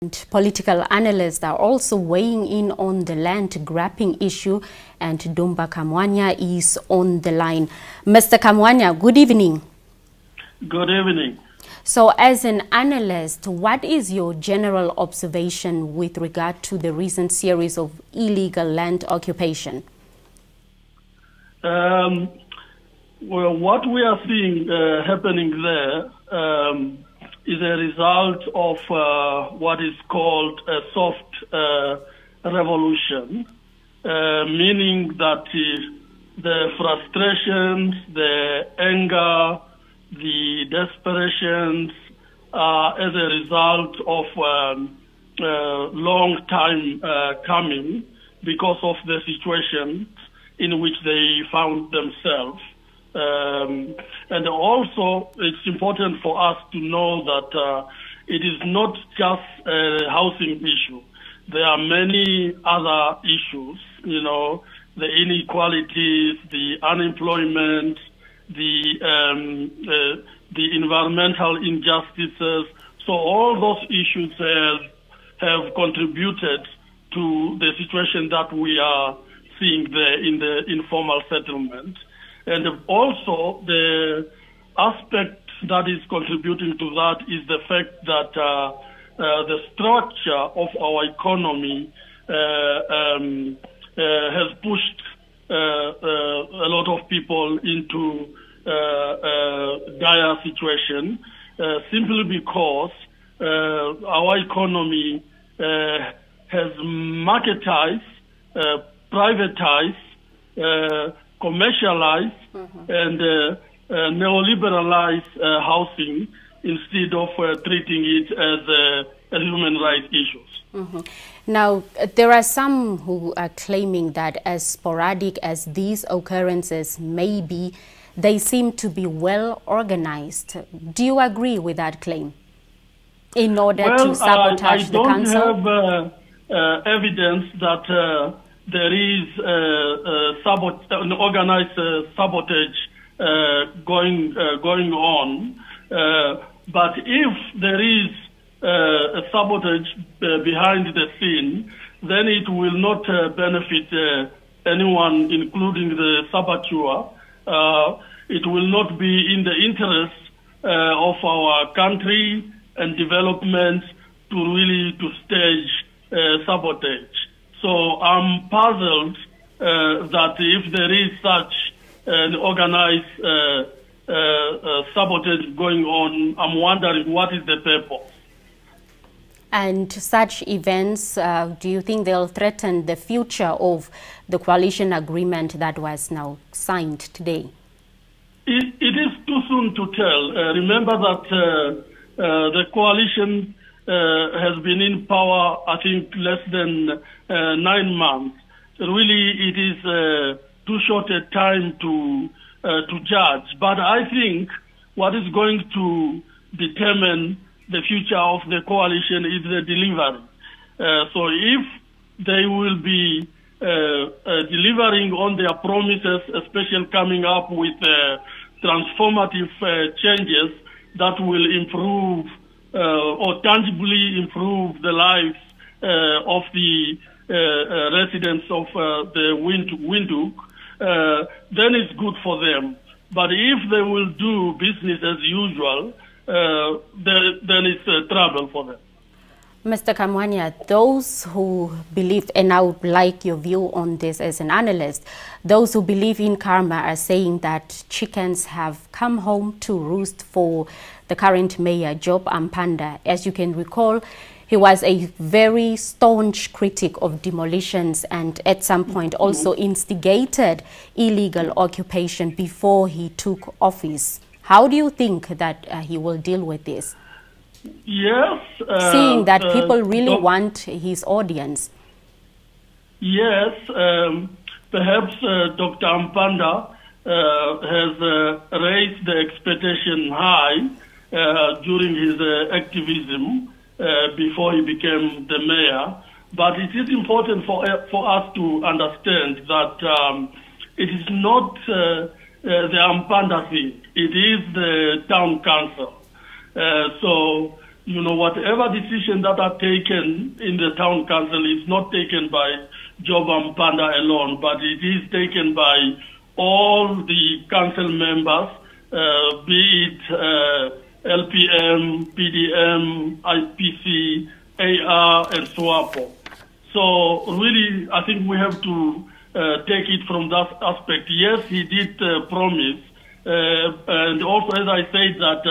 Political analysts are also weighing in on the land-grabbing issue, and Ndumba Kamwanya is on the line. Mr. Kamwanya, good evening. Good evening. So, as an analyst, what is your general observation with regard to the recent series of illegal land occupation? Well, what we are seeing happening there is a result of what is called a soft revolution, meaning that the frustrations, the anger, the desperations are as a result of long time coming because of the situation in which they found themselves. And also, it's important for us to know that it is not just a housing issue. There are many other issues, you know, the inequalities, the unemployment, the environmental injustices. So all those issues have contributed to the situation that we are seeing there in the informal settlement. And also the aspect that is contributing to that is the fact that the structure of our economy has pushed a lot of people into dire situation simply because our economy has marketized, privatized, commercialize and neoliberalize housing instead of treating it as human rights issues. Now, there are some who are claiming that as sporadic as these occurrences may be, they seem to be well organized. Do you agree with that claim? In order to sabotage the council? I don't have evidence that there is an organized sabotage going on, but if there is a sabotage behind the scene, then it will not benefit anyone, including the saboteur. It will not be in the interest of our country and development to stage sabotage. So I'm puzzled that if there is such an organized sabotage going on, I'm wondering what is the purpose. And such events, do you think they'll threaten the future of the coalition agreement that was now signed today? It is too soon to tell. Remember that the coalition has been in power, I think, less than 9 months. Really, it is too short a time to judge. But I think what is going to determine the future of the coalition is the delivery. So if they will be delivering on their promises, especially coming up with transformative changes that will improve or tangibly improve the lives of the residents of the Windhoek, then it's good for them. But if they will do business as usual, then it's trouble for them. Mr. Kamwanya, those who believe, and I would like your view on this as an analyst, those who believe in karma are saying that chickens have come home to roost for the current mayor, Job Ampanda. As you can recall, he was a very staunch critic of demolitions and at some point also instigated illegal occupation before he took office. How do you think that he will deal with this? Yes. Seeing that people really want his audience. Yes. Perhaps Dr. Ampanda has raised the expectation high during his activism before he became the mayor. But it is important for us to understand that it is not the Ampanda thing. It is the town council. So whatever decision that are taken in the town council is not taken by Job Mpanda alone, but it is taken by all the council members, be it LPM, PDM, IPC, AR, and SWAPO. So really, I think we have to take it from that aspect. Yes, he did promise, and also, as I said, that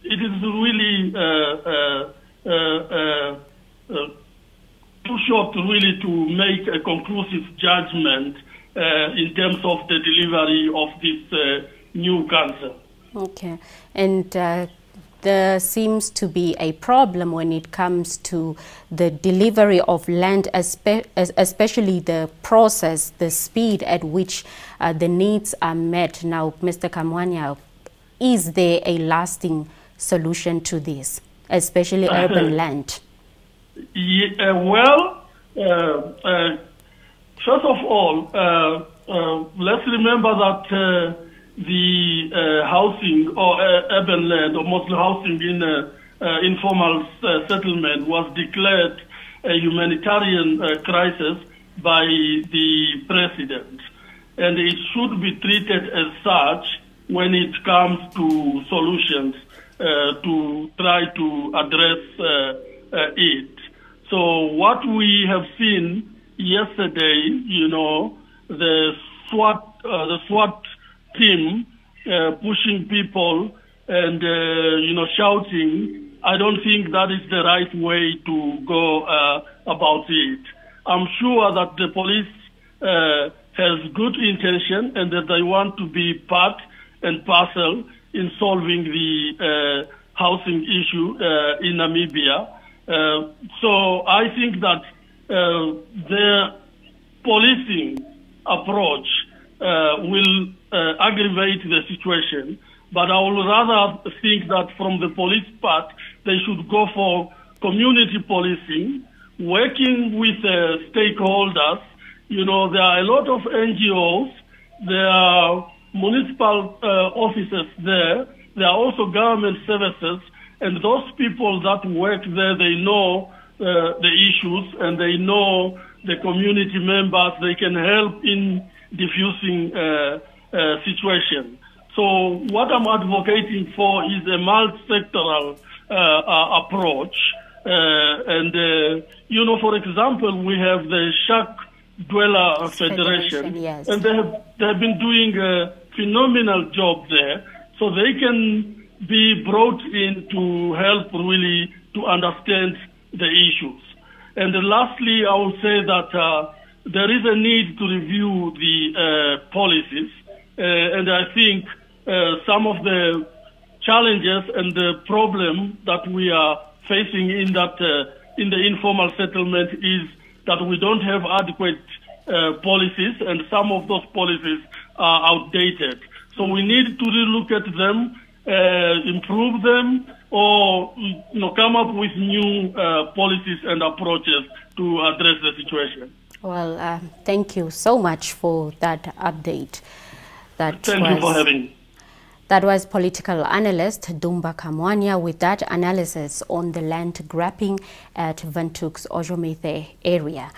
it is really too short, really, to make a conclusive judgment in terms of the delivery of this new council. Okay, and there seems to be a problem when it comes to the delivery of land, especially the process, the speed at which the needs are met. Now, Mr. Kamwanya, is there a lasting solution to this, especially urban land? First of all, let's remember that the housing or urban land, or mostly housing in informal settlement, was declared a humanitarian crisis by the president. And it should be treated as such when it comes to solutions to try to address it. So what we have seen yesterday, the SWAT team pushing people and, shouting, I don't think that is the right way to go about it. I'm sure that the police has good intention and that they want to be part and parcel in solving the housing issue in Namibia. So I think that their policing approach will aggravate the situation, but I would rather think that from the police part, they should go for community policing, working with stakeholders. There are a lot of NGOs, there are municipal offices there, there are also government services, and those people that work there, they know the issues and they know the community members. They can help in diffusing situation. So what I'm advocating for is a multi-sectoral approach. For example, we have the Shack Dweller Federation, yes. And they have been doing a phenomenal job there. So they can be brought in to help really to understand the issues. And lastly, I will say that there is a need to review the policies. And I think some of the challenges and the problem that we are facing in that in the informal settlement is that we don't have adequate policies, and some of those policies are outdated. So we need to relook at them, improve them, or come up with new policies and approaches to address the situation. Well, thank you so much for that update. Thank you for having me. That was political analyst Ndumba Kamwanya with that analysis on the land grabbing at Windhoek's Ojomethe area.